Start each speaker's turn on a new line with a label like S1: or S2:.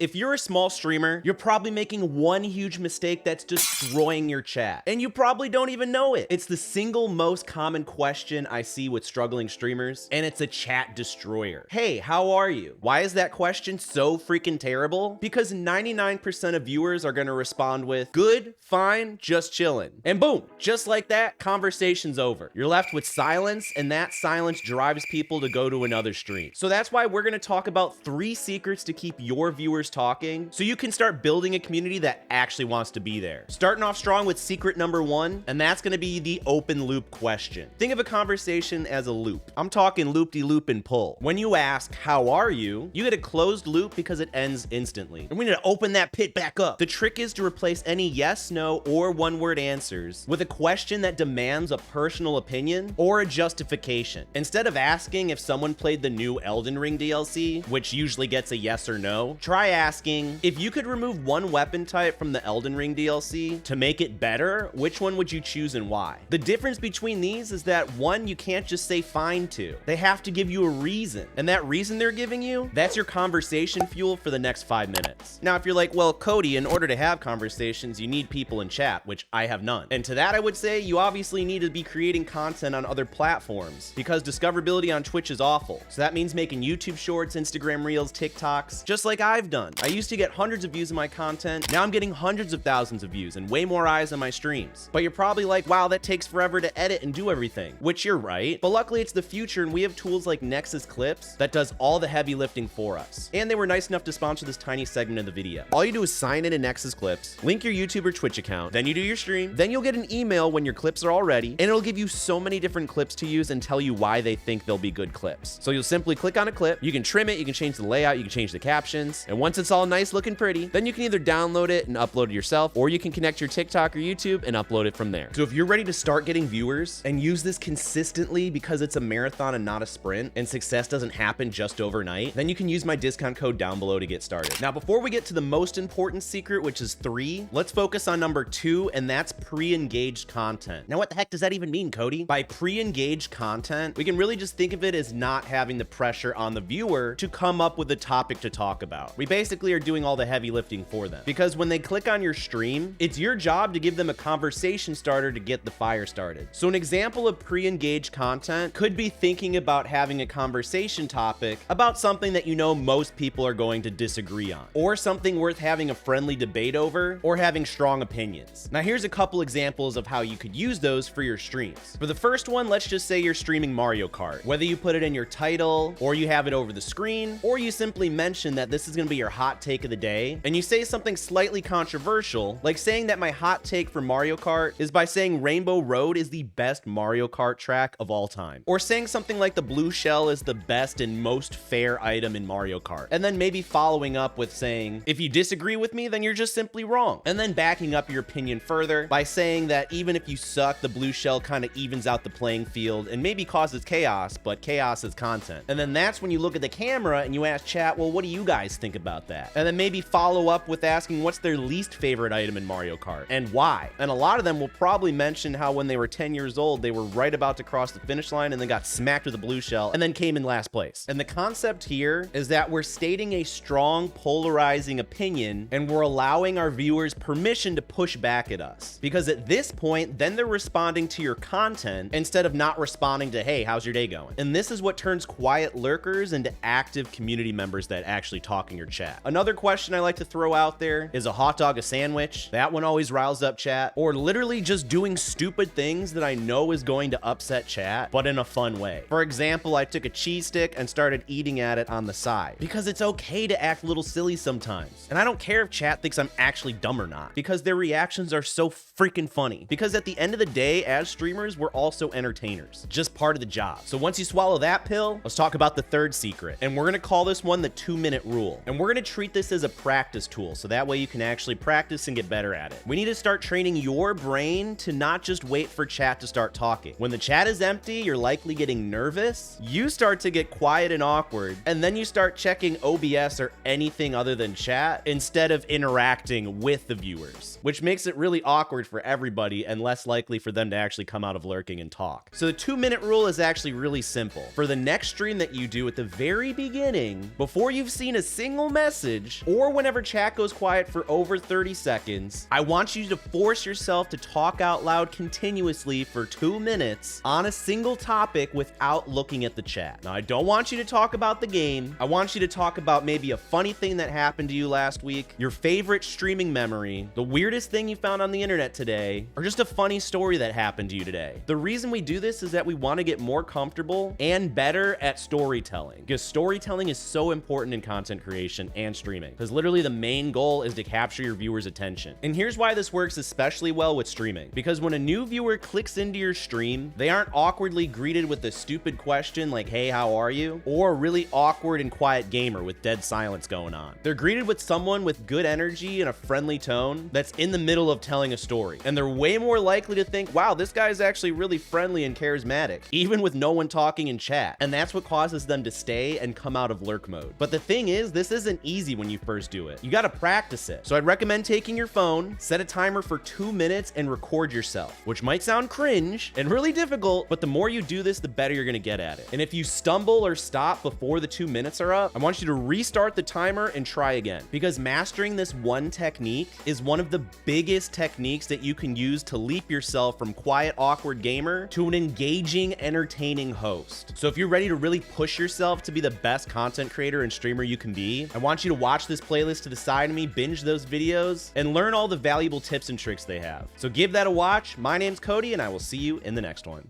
S1: If you're a small streamer, you're probably making one huge mistake that's destroying your chat. And you probably don't even know it. It's the single most common question I see with struggling streamers, and it's a chat destroyer. Hey, how are you? Why is that question so freaking terrible? Because 99% of viewers are gonna respond with, good, fine, just chilling. And boom, just like that, conversation's over. You're left with silence, and that silence drives people to go to another stream. So that's why we're gonna talk about 3 secrets to keep your viewers talking so you can start building a community that actually wants to be there. Starting off strong with secret number 1, and that's gonna be the open loop question. Think of a conversation as a loop. I'm talking loop-de-loop and pull. When you ask, how are you, you get a closed loop because it ends instantly. And we need to open that pit back up. The trick is to replace any yes, no, or one-word answers with a question that demands a personal opinion or a justification. Instead of asking if someone played the new Elden Ring DLC, which usually gets a yes or no, try asking, if you could remove one weapon type from the Elden Ring DLC to make it better, which one would you choose and why? The difference between these is that one, you can't just say fine to. They have to give you a reason. And that reason they're giving you, that's your conversation fuel for the next 5 minutes. Now, if you're like, well, Cody, in order to have conversations, you need people in chat, which I have none. And to that, I would say you obviously need to be creating content on other platforms because discoverability on Twitch is awful. So that means making YouTube shorts, Instagram reels, TikToks, just like I've done. I used to get hundreds of views of my content. Now I'm getting hundreds of thousands of views and way more eyes on my streams. But you're probably like, wow, that takes forever to edit and do everything, which you're right. But luckily it's the future and we have tools like Nexus Clips that does all the heavy lifting for us. And they were nice enough to sponsor this tiny segment of the video. All you do is sign in Nexus Clips, link your YouTube or Twitch account, then you do your stream, then you'll get an email when your clips are all ready, and it'll give you so many different clips to use and tell you why they think they'll be good clips. So you'll simply click on a clip, you can trim it, you can change the layout, you can change the captions, and once it's all nice looking pretty, then you can either download it and upload it yourself, or you can connect your TikTok or YouTube and upload it from there. So if you're ready to start getting viewers and use this consistently because it's a marathon and not a sprint, and success doesn't happen just overnight, then you can use my discount code down below to get started. Now, before we get to the most important secret, which is 3, let's focus on number 2, and that's pre-engaged content. Now, what the heck does that even mean, Cody? By pre-engaged content, we can really just think of it as not having the pressure on the viewer to come up with a topic to talk about. We basically are doing all the heavy lifting for them. Because when they click on your stream, it's your job to give them a conversation starter to get the fire started. So an example of pre-engaged content could be thinking about having a conversation topic about something that you know most people are going to disagree on, or something worth having a friendly debate over, or having strong opinions. Now here's a couple examples of how you could use those for your streams. For the first one, let's just say you're streaming Mario Kart. Whether you put it in your title, or you have it over the screen, or you simply mention that this is gonna be your hot take of the day, and you say something slightly controversial, like saying that my hot take for Mario Kart is by saying Rainbow Road is the best Mario Kart track of all time, or saying something like the blue shell is the best and most fair item in Mario Kart, and then maybe following up with saying, if you disagree with me, then you're just simply wrong, and then backing up your opinion further by saying that even if you suck, the blue shell kind of evens out the playing field and maybe causes chaos, but chaos is content. And then that's when you look at the camera and you ask chat, well, what do you guys think about that? And then maybe follow up with asking what's their least favorite item in Mario Kart and why. And a lot of them will probably mention how when they were 10 years old, they were right about to cross the finish line and then got smacked with a blue shell and then came in last place. And the concept here is that we're stating a strong, polarizing opinion and we're allowing our viewers permission to push back at us. Because at this point, then they're responding to your content instead of not responding to, hey, how's your day going? And this is what turns quiet lurkers into active community members that actually talk in your chat. Another question I like to throw out there is a hot dog a sandwich? That one always riles up chat. Or literally just doing stupid things that I know is going to upset chat, but in a fun way. For example, I took a cheese stick and started eating at it on the side because it's okay to act a little silly sometimes. And I don't care if chat thinks I'm actually dumb or not because their reactions are so freaking funny. Because at the end of the day, as streamers, we're also entertainers, just part of the job. So once you swallow that pill, let's talk about the 3rd secret. And we're gonna call this one the 2-minute rule. And we're gonna treat this as a practice tool. So that way you can actually practice and get better at it. We need to start training your brain to not just wait for chat to start talking. When the chat is empty, you're likely getting nervous. You start to get quiet and awkward. And then you start checking OBS or anything other than chat instead of interacting with the viewers, which makes it really awkward for everybody and less likely for them to actually come out of lurking and talk. So the 2-minute rule is actually really simple. For the next stream that you do at the very beginning, before you've seen a single message message, or whenever chat goes quiet for over 30 seconds, I want you to force yourself to talk out loud continuously for 2 minutes on a single topic without looking at the chat. Now, I don't want you to talk about the game. I want you to talk about maybe a funny thing that happened to you last week, your favorite streaming memory, the weirdest thing you found on the internet today, or just a funny story that happened to you today. The reason we do this is that we want to get more comfortable and better at storytelling, because storytelling is so important in content creation and streaming, because literally the main goal is to capture your viewers' attention. And here's why this works especially well with streaming, because when a new viewer clicks into your stream, they aren't awkwardly greeted with a stupid question like, hey, how are you? Or a really awkward and quiet gamer with dead silence going on. They're greeted with someone with good energy and a friendly tone that's in the middle of telling a story. And they're way more likely to think, wow, this guy's actually really friendly and charismatic, even with no one talking in chat. And that's what causes them to stay and come out of lurk mode. But the thing is, this isn't easy when you first do it. You gotta practice it. So I'd recommend taking your phone, set a timer for 2 minutes, and record yourself, which might sound cringe and really difficult, but the more you do this, the better you're gonna get at it. And if you stumble or stop before the 2 minutes are up, I want you to restart the timer and try again, because mastering this one technique is one of the biggest techniques that you can use to leap yourself from quiet, awkward gamer to an engaging, entertaining host. So if you're ready to really push yourself to be the best content creator and streamer you can be, I want you to watch this playlist to the side of me, binge those videos, and learn all the valuable tips and tricks they have. So give that a watch. My name's Cody, and I will see you in the next one.